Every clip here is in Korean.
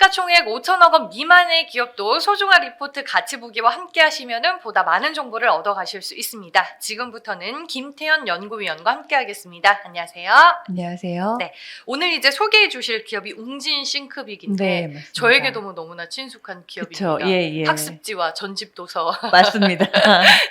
시가총액 5천억 원 미만의 기업도 소중한 리포트 같이 보기와 함께 하시면 보다 많은 정보를 얻어가실 수 있습니다. 지금부터는 김태현 연구위원과 함께 하겠습니다. 안녕하세요. 안녕하세요. 네, 오늘 이제 소개해 주실 기업이 웅진 싱크빅인데 네, 맞습니다. 저에게도 너무나 친숙한 기업입니다. 그쵸. 예. 학습지와 전집 도서. 맞습니다.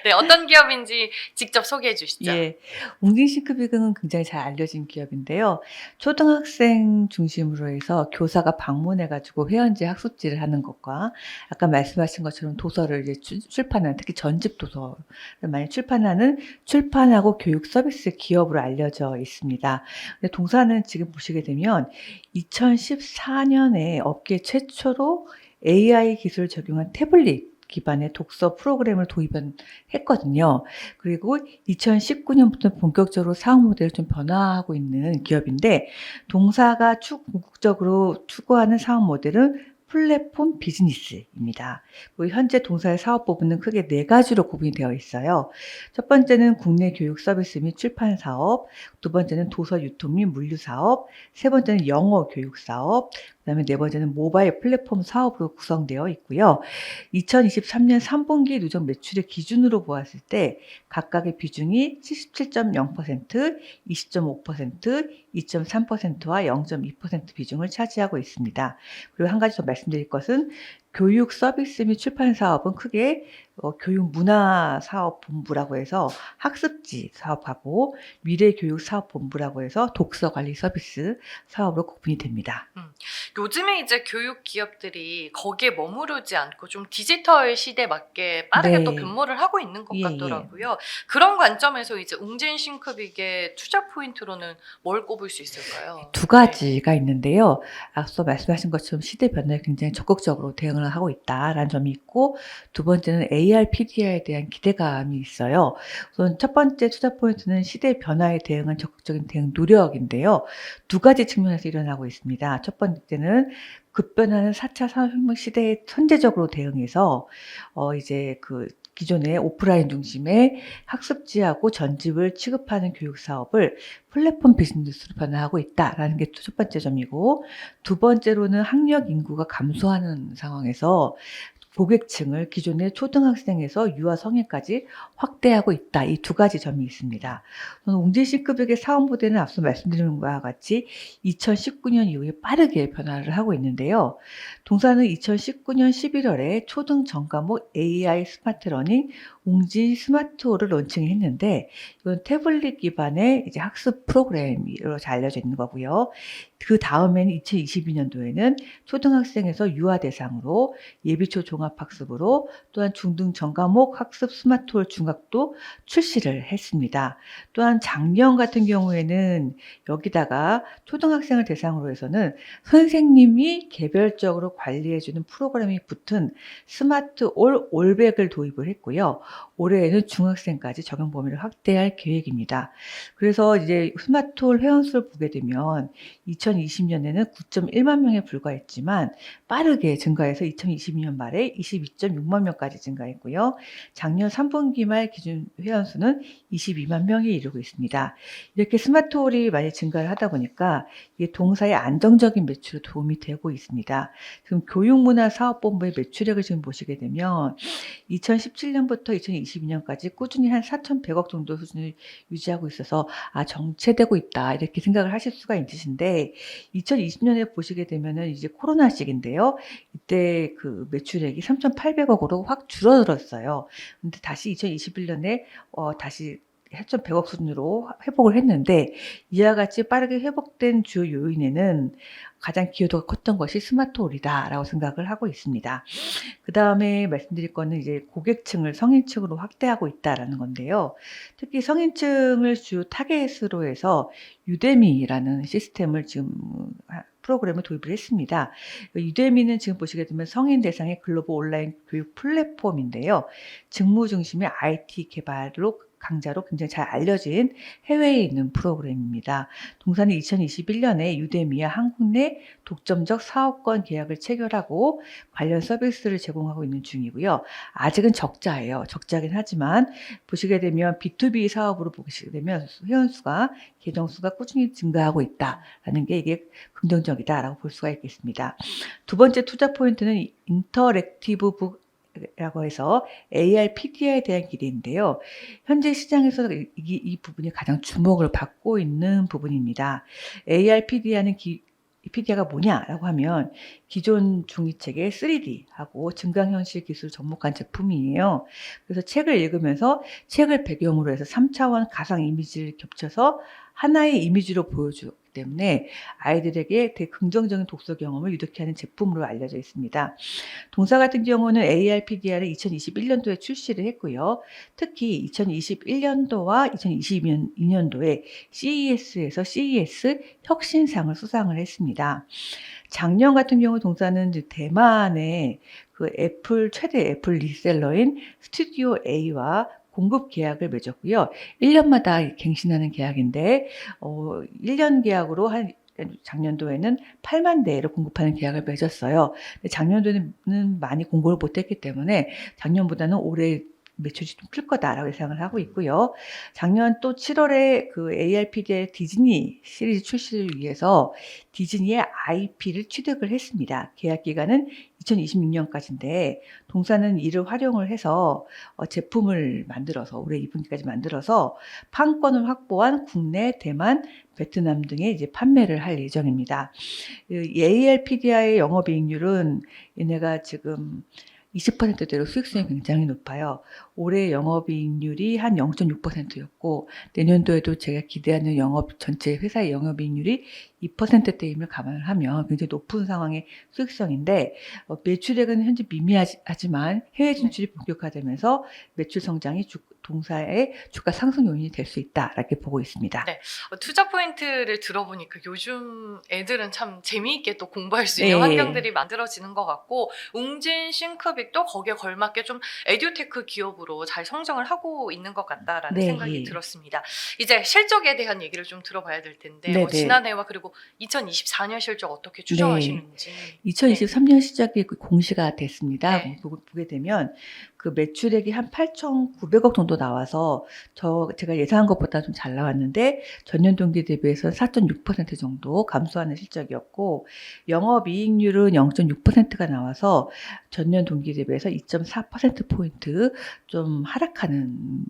네, 어떤 기업인지 직접 소개해 주시죠. 예. 웅진 싱크빅은 굉장히 잘 알려진 기업인데요. 초등학생 중심으로 해서 교사가 방문해 가지고 회원제 학습지를 하는 것과 아까 말씀하신 것처럼 도서를 이제 출판하는, 특히 전집 도서를 많이 출판하는 출판하고 교육 서비스 기업으로 알려져 있습니다. 근데 동사는 지금 보시게 되면 2014년에 업계 최초로 AI 기술을 적용한 태블릿 기반의 독서 프로그램을 도입했거든요. 그리고 2019년부터 본격적으로 사업 모델을 좀 변화하고 있는 기업인데, 동사가 궁극적으로 추구하는 사업 모델은 플랫폼 비즈니스입니다. 그리고 현재 동사의 사업 부분은 크게 4가지로 구분이 되어 있어요. 첫 번째는 국내 교육 서비스 및 출판 사업, 두 번째는 도서 유통 및 물류 사업, 세 번째는 영어 교육 사업, 그다음에 네 번째는 모바일 플랫폼 사업으로 구성되어 있고요. 2023년 3분기 누적 매출의 기준으로 보았을 때 각각의 비중이 77.0%, 20.5%, 2.3%와 0.2% 비중을 차지하고 있습니다. 그리고 한 가지 더 말씀드릴 것은 교육 서비스 및 출판 사업은 크게 교육문화사업본부라고 해서 학습지 사업하고, 미래교육사업본부라고 해서 독서관리 서비스 사업으로 구분이 됩니다. 요즘에 이제 교육 기업들이 거기에 머무르지 않고 좀 디지털 시대에 맞게 빠르게 네. 또 변모를 하고 있는 것 예, 같더라고요. 그런 관점에서 이제 웅진 싱크빅의 투자 포인트로는 뭘 꼽을 수 있을까요? 두 가지가 있는데요. 앞서 말씀하신 것처럼 시대 변화에 굉장히 적극적으로 대응을 하고 있다라는 점이 있고, 두 번째는 AR, PDR에 대한 기대감이 있어요. 우선 첫 번째 투자 포인트는 시대 변화에 대응한 적극적인 대응 노력인데요. 두 가지 측면에서 일어나고 있습니다. 첫 번째는 급변하는 4차 산업혁명 시대에 선제적으로 대응해서 이제 기존의 오프라인 중심의 학습지하고 전집을 취급하는 교육 사업을 플랫폼 비즈니스로 변화하고 있다라는 게 첫 번째 점이고, 두 번째로는 학력 인구가 감소하는 상황에서 고객층을 기존의 초등학생에서 유아 성인까지 확대하고 있다. 이 두 가지 점이 있습니다. 웅진 싱크빅의 사업 모델은 앞서 말씀드린 것과 같이 2019년 이후에 빠르게 변화를 하고 있는데요. 동사는 2019년 11월에 초등 전과목 AI 스마트 러닝 웅진 스마트호를 론칭했는데, 이건 태블릿 기반의 이제 학습 프로그램으로 잘 알려져 있는 거고요. 그 다음에는 2022년도에는 초등학생에서 유아 대상으로 예비초 종합학습으로, 또한 중등 전과목 학습 스마트홀 중학도 출시를 했습니다. 또한 작년 같은 경우에는 여기다가 초등학생을 대상으로 해서는 선생님이 개별적으로 관리해주는 프로그램이 붙은 스마트 올백을 도입을 했고요. 올해에는 중학생까지 적용 범위를 확대할 계획입니다. 그래서 이제 스마트홀 회원수를 보게 되면 2020년에는 9.1만 명에 불과했지만 빠르게 증가해서 2022년 말에 22.6만 명까지 증가했고요. 작년 3분기 말 기준 회원수는 22만 명에 이르고 있습니다. 이렇게 스마트홀이 많이 증가를 하다 보니까 이게 동사의 안정적인 매출에 도움이 되고 있습니다. 지금 교육문화사업본부의 매출액을 지금 보시게 되면 2017년부터 2022년까지 꾸준히 한 4,100억 정도 수준을 유지하고 있어서 정체되고 있다, 이렇게 생각을 하실 수가 있으신데, 2020년에 보시게 되면은 이제 코로나 시기인데요. 이때 그 매출액이 3,800억으로 확 줄어들었어요. 근데 다시 2021년에 다시 4,100억 수준으로 회복을 했는데, 이와 같이 빠르게 회복된 주요 요인에는 가장 기여도가 컸던 것이 스마트홀이다라고 생각을 하고 있습니다. 그 다음에 말씀드릴 거는 이제 고객층을 성인층으로 확대하고 있다라는 건데요. 특히 성인층을 주요 타겟으로 해서 유데미라는 시스템을 지금 프로그램을 도입을 했습니다. 유데미는 지금 보시게 되면 성인 대상의 글로벌 온라인 교육 플랫폼인데요. 직무 중심의 IT 개발로 강좌로 굉장히 잘 알려진 해외에 있는 프로그램입니다. 동사는 2021년에 유데미와 한국 내 독점적 사업권 계약을 체결하고 관련 서비스를 제공하고 있는 중이고요. 아직은 적자예요. 적자긴 하지만 보시게 되면 B2B 사업으로 보시게 되면 회원수가 계정 수가 꾸준히 증가하고 있다라는 게 이게 긍정적이다라고 볼 수가 있겠습니다. 두 번째 투자 포인트는 인터랙티브 북이라고 해서 AR/PDR에 대한 기대인데요. 현재 시장에서 이 부분이 가장 주목을 받고 있는 부분입니다. AR/PDR는 PDR가 뭐냐라고 하면 기존 종이책의 3D하고 증강현실 기술을 접목한 제품이에요. 그래서 책을 읽으면서 책을 배경으로 해서 3차원 가상 이미지를 겹쳐서 하나의 이미지로 보여주기 때문에 아이들에게 되게 긍정적인 독서 경험을 유도케 하는 제품으로 알려져 있습니다. 동사 같은 경우는 AR/PDR을 2021년도에 출시를 했고요. 특히 2021년도와 2022년도에 CES에서 CES 혁신상을 수상을 했습니다. 작년 같은 경우 동사는 이제 대만의 그 최대 애플 리셀러인 스튜디오 A와 공급 계약을 맺었고요. 1년마다 갱신하는 계약인데 1년 계약으로 작년도에는 8만 대를 공급하는 계약을 맺었어요. 작년도에는 많이 공급을 못했기 때문에 작년보다는 올해 매출이 좀 클 거다라고 예상을 하고 있고요. 작년 또 7월에 그 ARPD의 디즈니 시리즈 출시를 위해서 디즈니의 IP를 취득을 했습니다. 계약 기간은 2026년까지인데 동사는 이를 활용을 해서 제품을 만들어서 올해 2분기까지 만들어서 판권을 확보한 국내, 대만, 베트남 등에 이제 판매를 할 예정입니다. 이 ARPDI의 영업이익률은 얘네가 지금 20%대로 수익성이 굉장히 높아요. 올해 영업이익률이 한 0.6%였고 내년도에도 제가 기대하는 전체 회사의 영업이익률이 2%대임을 감안을 하면 굉장히 높은 상황의 수익성인데 매출액은 현재 미미하지만 해외 진출이 본격화되면서 매출 성장이 동사의 주가 상승 요인이 될 수 있다 이렇게 보고 있습니다. 네. 투자 포인트를 들어보니까 요즘 애들은 참 재미있게 또 공부할 수 있는 네. 환경들이 만들어지는 것 같고 웅진 싱크빅도 거기에 걸맞게 좀 에듀테크 기업으로 잘 성장을 하고 있는 것 같다라는 네. 생각이 들었습니다. 이제 실적에 대한 얘기를 좀 들어봐야 될 텐데 네네. 지난해와 그리고 2024년 실적 어떻게 추정하시는지. 2023년 시작에 공시가 됐습니다. 네. 보게 되면 그 매출액이 한 8,900억 정도 나와서 제가 예상한 것보다 좀 잘 나왔는데 전년 동기 대비해서 4.6% 정도 감소하는 실적이었고 영업이익률은 0.6%가 나와서 전년 동기 대비해서 2.4%포인트 좀 하락하는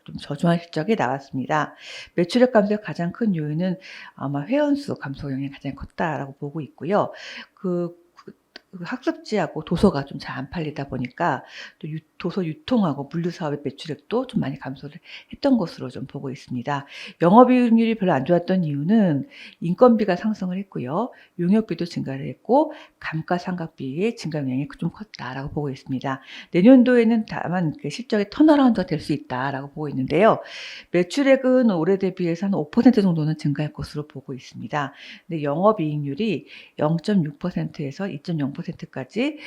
좀 저조한 실적이 나왔습니다. 매출액 감소의 가장 큰 요인은 아마 회원수 감소 영향이 가장 컸다라고 보고 있고요. 그 학습지하고 도서가 좀 잘 안 팔리다 보니까 또 도서 유통하고 물류 사업의 매출액도 좀 많이 감소를 했던 것으로 좀 보고 있습니다. 영업이익률이 별로 안 좋았던 이유는 인건비가 상승을 했고요. 용역비도 증가를 했고 감가상각비의 증가 영향이 좀 컸다라고 보고 있습니다. 내년도에는 다만 그 실적의 턴어라운드가 될 수 있다라고 보고 있는데요. 매출액은 올해 대비해서 한 5% 정도는 증가할 것으로 보고 있습니다. 근데 영업이익률이 0.6%에서 2.0%까지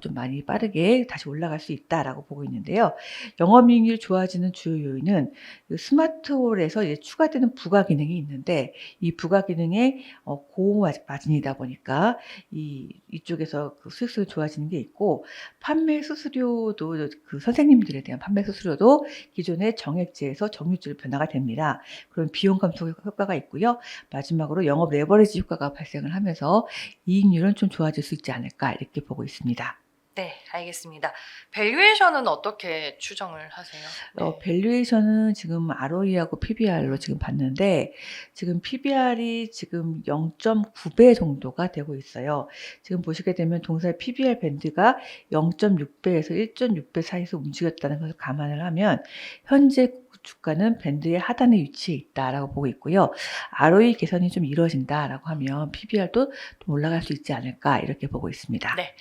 좀 많이 빠르게 다시 올라갈 수 있다라고 보고 있는데요. 영업이익률이 좋아지는 주요 요인은 스마트홀에서 이제 추가되는 부가 기능이 있는데 이 부가 기능의 고마진이다 보니까 이쪽에서 그 수익성이 좋아지는 게 있고 판매 수수료도 그 선생님들에 대한 판매 수수료도 기존의 정액제에서 정유제로 변화가 됩니다. 그런 비용 감소 효과가 있고요. 마지막으로 영업 레버리지 효과가 발생을 하면서 이익률은 좀 좋아질 수 있지 않을까 이렇게 보고 있습니다. 네, 알겠습니다. 밸류에이션은 어떻게 추정을 하세요? 네. 밸류에이션은 지금 ROE하고 PBR로 지금 봤는데 지금 PBR이 지금 0.9배 정도가 되고 있어요. 지금 보시게 되면 동사의 PBR 밴드가 0.6배에서 1.6배 사이에서 움직였다는 것을 감안을 하면 현재 주가는 밴드의 하단에 위치해 있다라고 보고 있고요. ROE 개선이 좀 이루어진다라고 하면 PBR도 좀 올라갈 수 있지 않을까 이렇게 보고 있습니다. 네.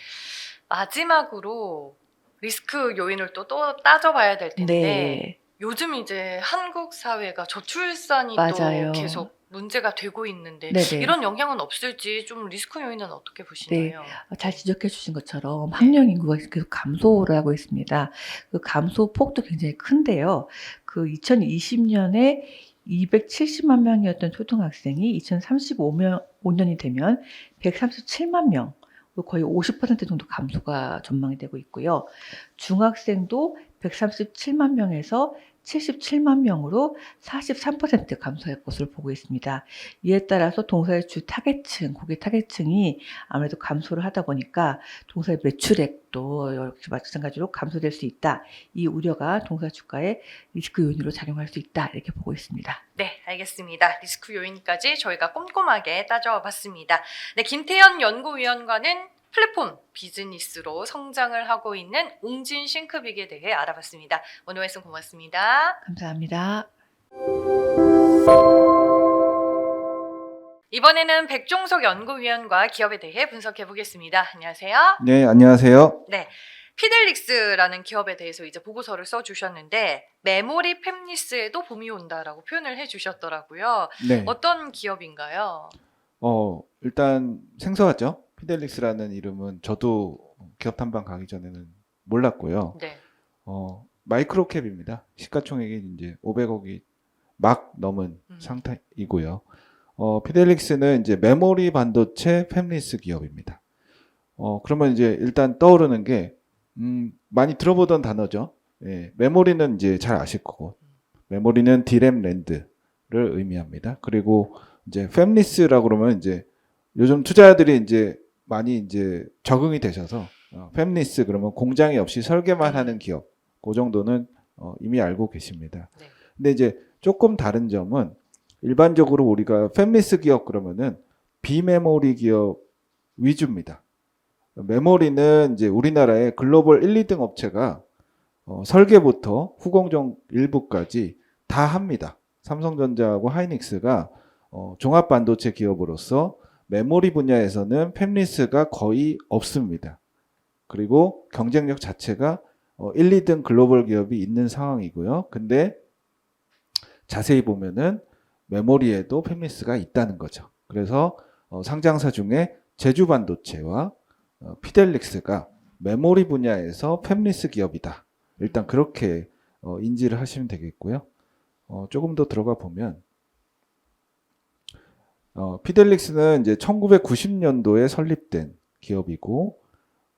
마지막으로 리스크 요인을 또 따져봐야 될 텐데 네. 요즘 이제 한국 사회가 저출산이 맞아요. 또 계속 문제가 되고 있는데 네네. 이런 영향은 없을지 좀 리스크 요인은 어떻게 보시나요? 잘 지적해 주신 것처럼 학령 인구가 계속 감소를 하고 있습니다. 그 감소 폭도 굉장히 큰데요. 그 2020년에 270만 명이었던 초등학생이 2035년이 되면 137만 명, 거의 50% 정도 감소가 전망이 되고 있고요. 중학생도 137만 명에서 77만 명으로 43% 감소할 것으로 보고 있습니다. 이에 따라서 동사의 주 타겟층, 고객 타겟층이 아무래도 감소를 하다 보니까 동사의 매출액도 역시 마찬가지로 감소될 수 있다. 이 우려가 동사 주가의 리스크 요인으로 작용할 수 있다. 이렇게 보고 있습니다. 네, 알겠습니다. 리스크 요인까지 저희가 꼼꼼하게 따져봤습니다. 네, 김태현 연구위원과는 플랫폼 비즈니스로 성장을 하고 있는 웅진 싱크빅에 대해 알아봤습니다. 오늘 말씀 고맙습니다. 감사합니다. 이번에는 백종석 연구위원과 기업에 대해 분석해 보겠습니다. 안녕하세요. 네, 안녕하세요. 네, 피델릭스라는 기업에 대해서 이제 보고서를 써주셨는데 메모리 팹리스에도 봄이 온다라고 표현을 해주셨더라고요. 네. 어떤 기업인가요? 일단 생소하죠? 피델릭스라는 이름은 저도 기업 탐방 가기 전에는 몰랐고요. 네, 마이크로캡입니다. 시가총액이 이제 500억이 막 넘은 상태이고요. 피델릭스는 이제 메모리 반도체 팹리스 기업입니다. 그러면 이제 일단 떠오르는 게 많이 들어보던 단어죠. 예, 메모리는 이제 잘 아실 거고, 메모리는 디램 랜드를 의미합니다. 그리고 이제 팹리스라고 그러면 이제 요즘 투자자들이 이제 많이 이제 적응이 되셔서 팹리스 그러면 공장이 없이 설계만 하는 기업, 그 정도는 이미 알고 계십니다. 네. 근데 이제 조금 다른 점은 일반적으로 우리가 팹리스 기업 그러면은 비메모리 기업 위주입니다. 메모리는 이제 우리나라의 글로벌 1, 2등 업체가 설계부터 후공정 일부까지 다 합니다. 삼성전자하고 하이닉스가 종합 반도체 기업으로서 메모리 분야에서는 팹리스가 거의 없습니다. 그리고 경쟁력 자체가 1, 2등 글로벌 기업이 있는 상황이고요. 근데 자세히 보면은 메모리에도 팹리스가 있다는 거죠. 그래서 상장사 중에 제주반도체와 피델릭스가 메모리 분야에서 팹리스 기업이다. 일단 그렇게 인지를 하시면 되겠고요. 조금 더 들어가 보면 피델릭스는 이제 1990년도에 설립된 기업이고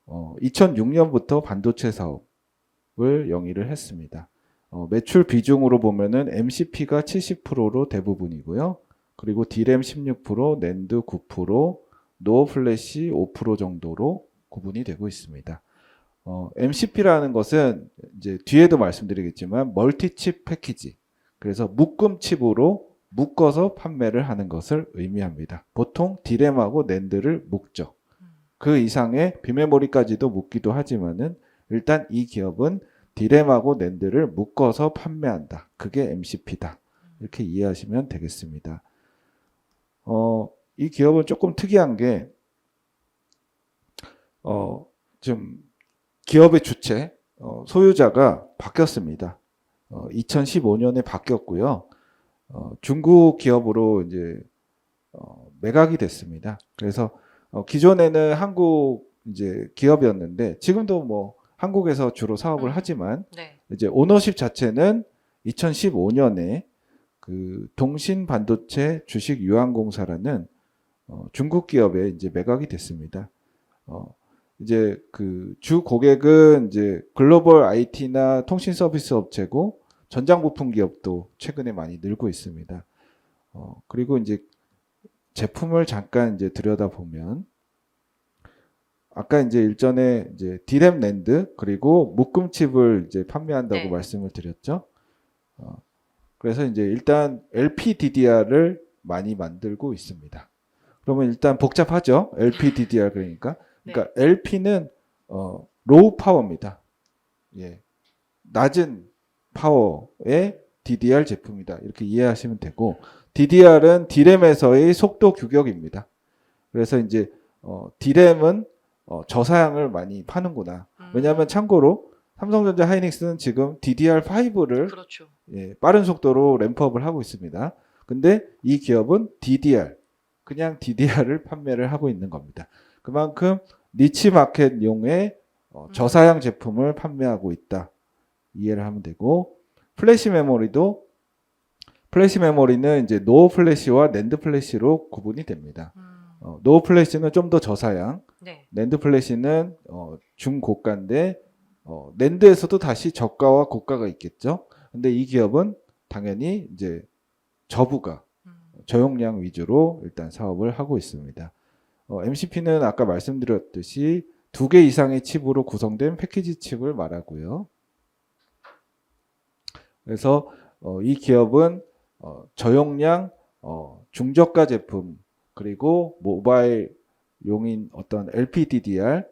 2006년부터 반도체 사업을 영위를 했습니다. 매출 비중으로 보면은 MCP가 70%로 대부분이고요. 그리고 D램 16%, 낸드 9%, 노어 플래시 5% 정도로 구분이 되고 있습니다. MCP라는 것은 이제 뒤에도 말씀드리겠지만 멀티칩 패키지. 그래서 묶음 칩으로 묶어서 판매를 하는 것을 의미합니다. 보통 D램하고 낸드를 묶죠. 그 이상의 비메모리까지도 묶기도 하지만은 일단 이 기업은 D램하고 낸드를 묶어서 판매한다. 그게 MCP다. 이렇게 이해하시면 되겠습니다. 이 기업은 조금 특이한 게 좀 기업의 주체, 소유자가 바뀌었습니다. 2015년에 바뀌었고요. 중국 기업으로 이제 매각이 됐습니다. 그래서 기존에는 한국 이제 기업이었는데 지금도 뭐 한국에서 주로 사업을 하지만 네. 이제 오너십 자체는 2015년에 그 동신 반도체 주식 유한공사라는 중국 기업에 이제 매각이 됐습니다. 이제 그 주 고객은 이제 글로벌 IT나 통신 서비스 업체고 전장 부품 기업도 최근에 많이 늘고 있습니다. 그리고 이제 제품을 잠깐 이제 들여다보면 아까 이제 일전에 이제 D램 낸드 그리고 묶음칩을 이제 판매한다고 네. 말씀을 드렸죠. 그래서 이제 일단 LPDDR을 많이 만들고 있습니다. 그러면 일단 복잡하죠. LPDDR 그러니까 LP는 로우 파워입니다. 예, 낮은 파워의 DDR 제품이다. 이렇게 이해하시면 되고 DDR은 D램에서의 속도 규격입니다. 그래서 이제 D램은 저사양을 많이 파는구나. 왜냐하면 참고로 삼성전자 하이닉스는 지금 DDR5를 그렇죠. 빠른 속도로 램프업을 하고 있습니다. 근데 이 기업은 DDR, 그냥 DDR을 판매를 하고 있는 겁니다. 그만큼 니치 마켓용의 저사양 제품을 판매하고 있다. 이해를 하면 되고, 플래시 메모리는 이제 노어 플래시와 낸드 플래시로 구분이 됩니다. 노어 플래시는 좀 더 저사양, 네. 낸드 플래시는 중고가인데 낸드에서도 다시 저가와 고가가 있겠죠. 근데 이 기업은 당연히 이제 저부가 저용량 위주로 일단 사업을 하고 있습니다. MCP는 아까 말씀드렸듯이 2개 이상의 칩으로 구성된 패키지 칩을 말하고요. 그래서 이 기업은 저용량 중저가 제품, 그리고 모바일 용인 어떤 LPDDR,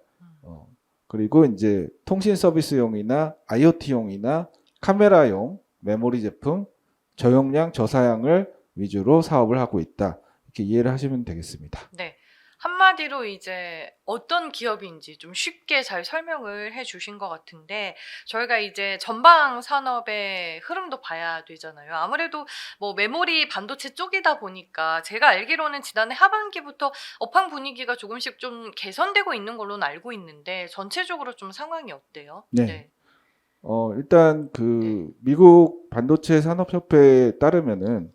그리고 이제 통신 서비스용이나 IoT용이나 카메라용 메모리 제품, 저용량 저사양을 위주로 사업을 하고 있다. 이렇게 이해를 하시면 되겠습니다. 네. 한마디로 이제 어떤 기업인지 좀 쉽게 잘 설명을 해 주신 것 같은데, 저희가 이제 전방 산업의 흐름도 봐야 되잖아요. 아무래도 뭐 메모리 반도체 쪽이다 보니까 제가 알기로는 지난해 하반기부터 업황 분위기가 조금씩 좀 개선되고 있는 걸로는 알고 있는데, 전체적으로 좀 상황이 어때요? 네. 일단 미국 반도체 산업협회에 따르면은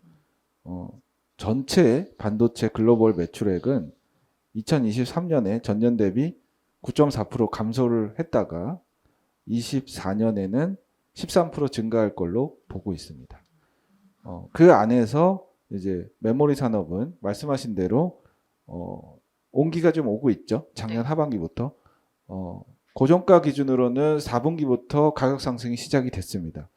전체 반도체 글로벌 매출액은 2023년에 전년 대비 9.4% 감소를 했다가 24년에는 13% 증가할 걸로 보고 있습니다. 그 안에서 이제 메모리 산업은 말씀하신 대로 온기가 좀 오고 있죠. 작년 네. 하반기부터. 고정가 기준으로는 4분기부터 가격 상승이 시작이 됐습니다.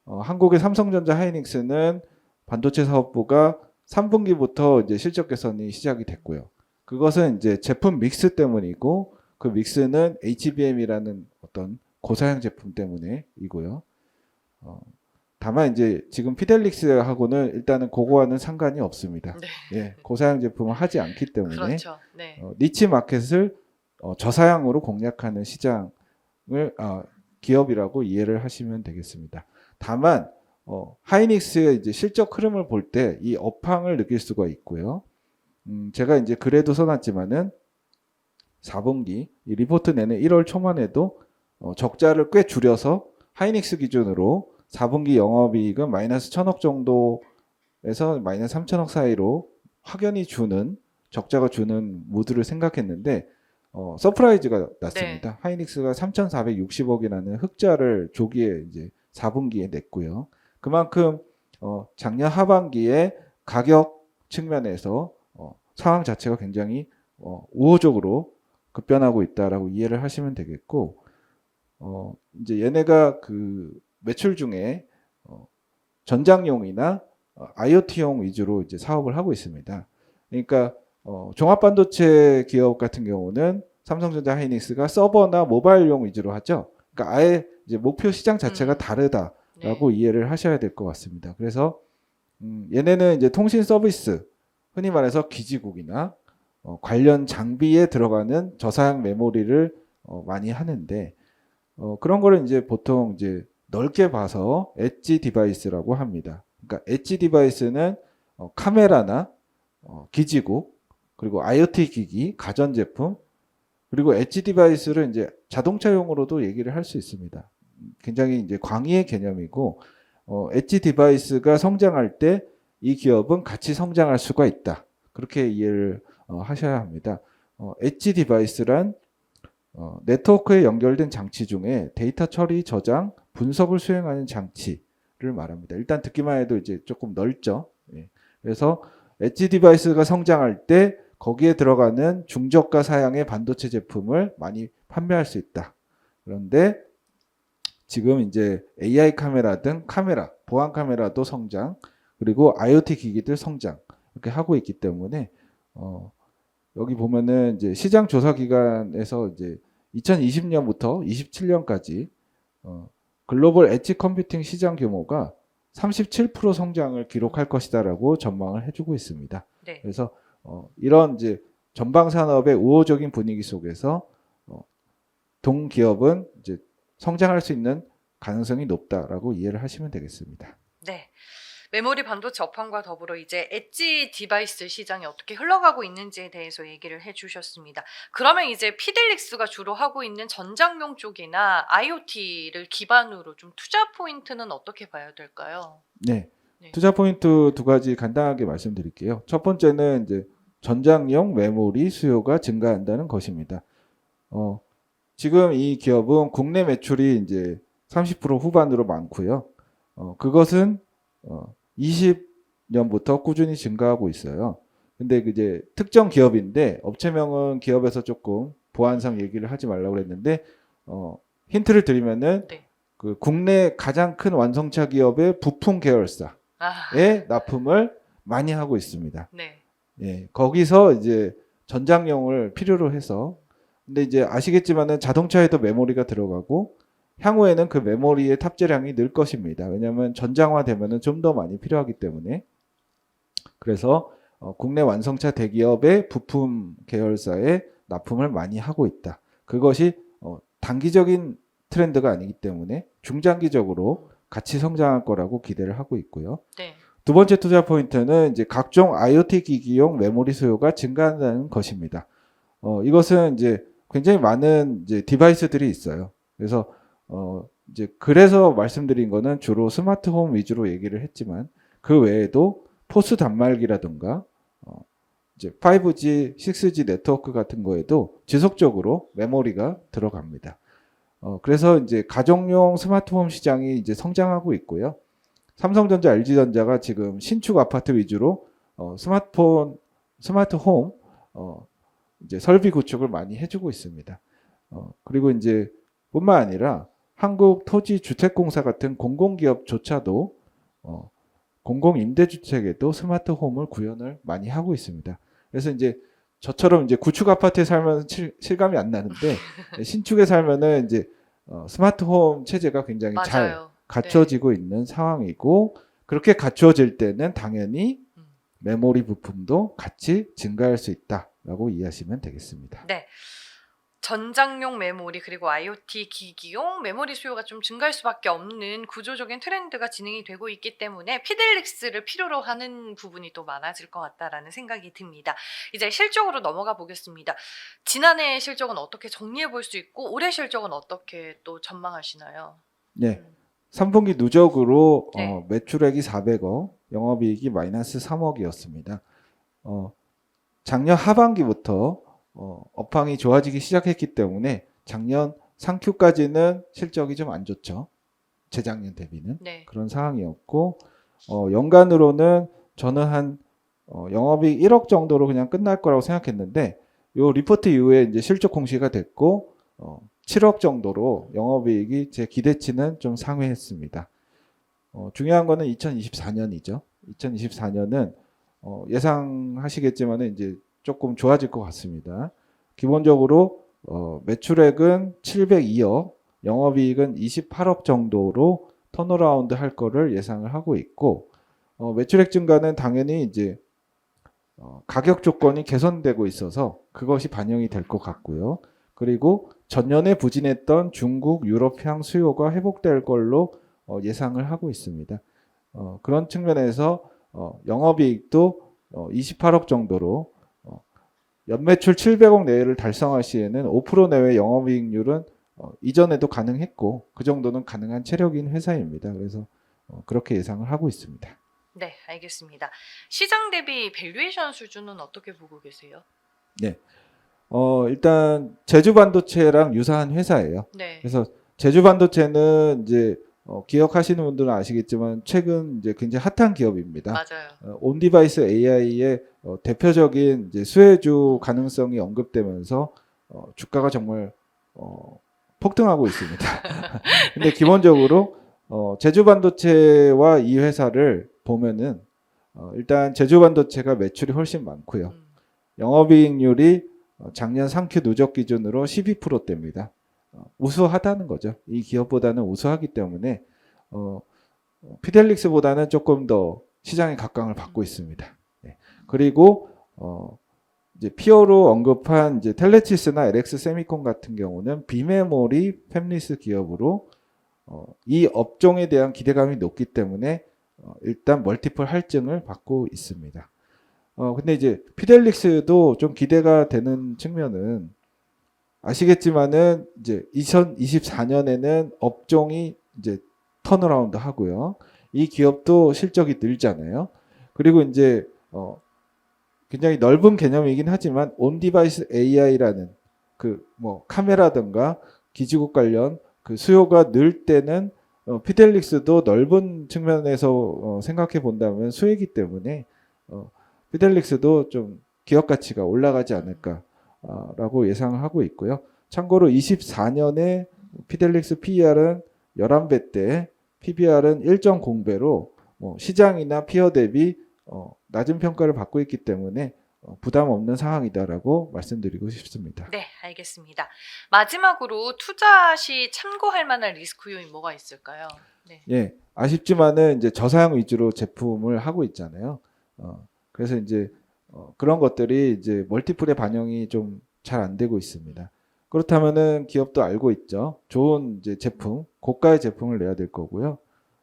한국의 삼성전자 하이닉스는 반도체 사업부가 3분기부터 이제 실적 개선이 시작이 됐고요. 그것은 이제 제품 믹스 때문이고, 그 믹스는 HBM이라는 어떤 고사양 제품 때문에이고요. 다만 이제 지금 피델릭스하고는 일단은 그거와는 상관이 없습니다. 네. 예, 고사양 제품을 하지 않기 때문에 그렇죠. 네. 니치 마켓을 저사양으로 공략하는 시장을 기업이라고 이해를 하시면 되겠습니다. 다만 하이닉스의 이제 실적 흐름을 볼 때 이 업황을 느낄 수가 있고요. 제가 이제 글에도 써놨지만은 4분기 이 리포트 내는 1월 초만 해도 적자를 꽤 줄여서 하이닉스 기준으로 4분기 영업이익은 마이너스 1,000억 정도에서 마이너스 3,000억 사이로 확연히 주는 적자가 주는 무드를 생각했는데 서프라이즈가 났습니다. 네. 하이닉스가 3,460억이라는 흑자를 조기에 이제 4분기에 냈고요. 그만큼 작년 하반기에 가격 측면에서 상황 자체가 굉장히 우호적으로 급변하고 있다라고 이해를 하시면 되겠고, 이제 얘네가 그 매출 중에 전장용이나 IoT용 위주로 이제 사업을 하고 있습니다. 그러니까 종합반도체 기업 같은 경우는 삼성전자 하이닉스가 서버나 모바일용 위주로 하죠. 그러니까 아예 이제 목표 시장 자체가 다르다라고 네. 이해를 하셔야 될 것 같습니다. 그래서 얘네는 이제 통신 서비스, 흔히 말해서 기지국이나 관련 장비에 들어가는 저사양 메모리를 많이 하는데, 그런 거를 이제 보통 이제 넓게 봐서 엣지 디바이스라고 합니다. 그러니까 엣지 디바이스는 카메라나 기지국, 그리고 IoT 기기, 가전제품, 그리고 엣지 디바이스를 이제 자동차용으로도 얘기를 할 수 있습니다. 굉장히 이제 광의의 개념이고, 엣지 디바이스가 성장할 때 이 기업은 같이 성장할 수가 있다. 그렇게 이해를 하셔야 합니다. 엣지 디바이스란 네트워크에 연결된 장치 중에 데이터 처리, 저장, 분석을 수행하는 장치를 말합니다. 일단 듣기만 해도 이제 조금 넓죠. 예. 그래서 엣지 디바이스가 성장할 때 거기에 들어가는 중저가 사양의 반도체 제품을 많이 판매할 수 있다. 그런데 지금 이제 AI 카메라 등 카메라, 보안 카메라도 성장, 그리고 IoT 기기들 성장 이렇게 하고 있기 때문에 여기 보면은 이제 시장 조사 기관에서 이제 2020년부터 27년까지 글로벌 엣지 컴퓨팅 시장 규모가 37% 성장을 기록할 것이다라고 전망을 해주고 있습니다. 네. 그래서 이런 이제 전방 산업의 우호적인 분위기 속에서 동기업은 이제 성장할 수 있는 가능성이 높다라고 이해를 하시면 되겠습니다. 네. 메모리 반도체 업황과 더불어 이제 엣지 디바이스 시장이 어떻게 흘러가고 있는지에 대해서 얘기를 해주셨습니다. 그러면 이제 피델릭스가 주로 하고 있는 전장용 쪽이나 IoT를 기반으로 좀 투자 포인트는 어떻게 봐야 될까요? 네. 네. 투자 포인트 두 가지 간단하게 말씀드릴게요. 첫 번째는 이제 전장용 메모리 수요가 증가한다는 것입니다. 지금 이 기업은 국내 매출이 이제 30% 후반으로 많고요. 그것은 20년부터 꾸준히 증가하고 있어요. 근데 이제 특정 기업인데 업체명은 기업에서 조금 보안상 얘기를 하지 말라고 그랬는데 힌트를 드리면은 네. 그 국내 가장 큰 완성차 기업의 부품 계열사에 납품을 많이 하고 있습니다. 네. 예, 거기서 이제 전장용을 필요로 해서 근데 이제 아시겠지만은 자동차에도 메모리가 들어가고 향후에는 그 메모리의 탑재량이 늘 것입니다. 왜냐하면 전장화 되면은 좀 더 많이 필요하기 때문에 그래서 국내 완성차 대기업의 부품 계열사에 납품을 많이 하고 있다. 그것이 단기적인 트렌드가 아니기 때문에 중장기적으로 같이 성장할 거라고 기대를 하고 있고요. 네. 두 번째 투자 포인트는 이제 각종 IoT 기기용 메모리 수요가 증가한다는 것입니다. 이것은 이제 굉장히 많은 이제 디바이스들이 있어요. 그래서 이제 그래서 말씀드린 거는 주로 스마트홈 위주로 얘기를 했지만 그 외에도 포스 단말기라든가 이제 5G, 6G 네트워크 같은 거에도 지속적으로 메모리가 들어갑니다. 그래서 이제 가정용 스마트홈 시장이 이제 성장하고 있고요. 삼성전자, LG전자가 지금 신축 아파트 위주로 스마트홈 이제 설비 구축을 많이 해주고 있습니다. 그리고 이제 뿐만 아니라 한국토지주택공사 같은 공공기업조차도 공공임대주택에도 스마트홈을 구현을 많이 하고 있습니다. 그래서 이제 저처럼 이제 구축 아파트에 살면 실감이 안 나는데 신축에 살면은 이제 스마트홈 체제가 굉장히 잘 맞아요. 갖춰지고 있는 상황이고 그렇게 갖추어질 때는 당연히 메모리 부품도 같이 증가할 수 있다라고 이해하시면 되겠습니다. 네. 전장용 메모리 그리고 IoT 기기용 메모리 수요가 좀 증가할 수밖에 없는 구조적인 트렌드가 진행이 되고 있기 때문에 피델릭스를 필요로 하는 부분이 또 많아질 것 같다라는 생각이 듭니다. 이제 실적으로 넘어가 보겠습니다. 지난해 실적은 어떻게 정리해 볼 수 있고 올해 실적은 어떻게 또 전망하시나요? 네. 3분기 누적으로 네. 매출액이 400억, 영업이익이 마이너스 3억이었습니다. 작년 하반기부터 업황이 좋아지기 시작했기 때문에 작년 상큐까지는 실적이 좀 안 좋죠. 재작년 대비는. 네. 그런 상황이었고 연간으로는 저는 한 영업이익 1억 정도로 그냥 끝날 거라고 생각했는데 요 리포트 이후에 이제 실적 공시가 됐고 7억 정도로 영업이익이 제 기대치는 좀 상회했습니다. 중요한 거는 2024년이죠. 2024년은 예상하시겠지만은 이제 조금 좋아질 것 같습니다. 기본적으로 매출액은 702억, 영업이익은 28억 정도로 턴어라운드 할 거를 예상을 하고 있고 매출액 증가는 당연히 이제 가격 조건이 개선되고 있어서 그것이 반영이 될 것 같고요. 그리고 전년에 부진했던 중국, 유럽향 수요가 회복될 걸로 예상을 하고 있습니다. 그런 측면에서 영업이익도 28억 정도로 연매출 700억 내외를 달성할 시에는 5% 내외 영업이익률은 이전에도 가능했고 그 정도는 가능한 체력인 회사입니다. 그래서 그렇게 예상을 하고 있습니다. 네, 알겠습니다. 시장 대비 밸류에이션 수준은 어떻게 보고 계세요? 네. 일단 제주반도체랑 유사한 회사예요. 네. 그래서 제주반도체는 이제 기억하시는 분들은 아시겠지만 최근 이제 굉장히 핫한 기업입니다. 맞아요. 온디바이스 AI의 대표적인 이제 수혜주 가능성이 언급되면서 주가가 정말 폭등하고 있습니다. 근데 기본적으로 제주반도체와 이 회사를 보면은 일단 제주반도체가 매출이 훨씬 많고요. 영업이익률이 작년 상큐 누적 기준으로 12%대입니다. 우수하다는 거죠. 이 기업보다는 우수하기 때문에 피델릭스보다는 조금 더 시장의 각광을 받고 있습니다. 네. 그리고 이제 피어로 언급한 이제 텔레치스나 LX 세미콘 같은 경우는 비메모리 팹리스 기업으로 이 업종에 대한 기대감이 높기 때문에 일단 멀티플 할증을 받고 있습니다. 근데 이제 피델릭스도 좀 기대가 되는 측면은 아시겠지만은 이제 2024년에는 업종이 이제 턴어라운드 하고요. 이 기업도 실적이 늘잖아요. 그리고 이제 굉장히 넓은 개념이긴 하지만 온디바이스 AI라는 그 뭐 카메라든가 기지국 관련 그 수요가 늘 때는 피델릭스도 넓은 측면에서 생각해 본다면 수혜이기 때문에 피델릭스도 좀 기업 가치가 올라가지 않을까라고 예상을 하고 있고요. 참고로 24년에 피델릭스 PER은 11배 때 PBR은 1.0배로 시장이나 피어 대비 낮은 평가를 받고 있기 때문에 부담 없는 상황이다라고 말씀드리고 싶습니다. 네, 알겠습니다. 마지막으로 투자 시 참고할 만한 리스크 요인 뭐가 있을까요? 네. 예, 아쉽지만은 이제 저사양 위주로 제품을 하고 있잖아요. 그래서 이제 그런 것들이 이제 멀티플의 반영이 좀 잘 안 되고 있습니다. 그렇다면은 기업도 알고 있죠. 좋은 이제 제품, 고가의 제품을 내야 될 거고요.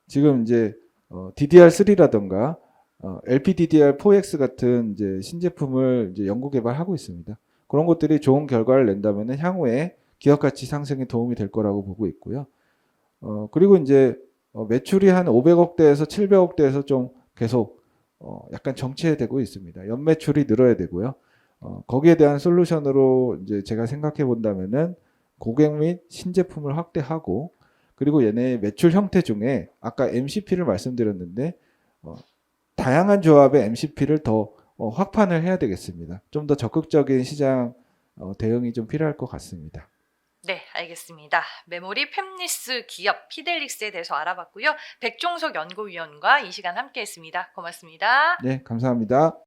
지금 이제 DDR3라던가 LPDDR4X 같은 이제 신제품을 이제 연구 개발하고 있습니다. 그런 것들이 좋은 결과를 낸다면은 향후에 기업 가치 상승에 도움이 될 거라고 보고 있고요. 그리고 이제 매출이 한 500억대에서 700억대에서 좀 계속 약간 정체되고 있습니다. 연매출이 늘어야 되고요. 거기에 대한 솔루션으로 이제 제가 생각해 본다면은 고객 및 신제품을 확대하고 그리고 얘네의 매출 형태 중에 아까 MCP를 말씀드렸는데 다양한 조합의 MCP를 더 확판을 해야 되겠습니다. 좀 더 적극적인 시장 대응이 좀 필요할 것 같습니다. 네, 알겠습니다. 메모리 팹리스 기업 피델릭스에 대해서 알아봤고요. 백종석 연구위원과 이 시간 함께했습니다. 고맙습니다. 네, 감사합니다.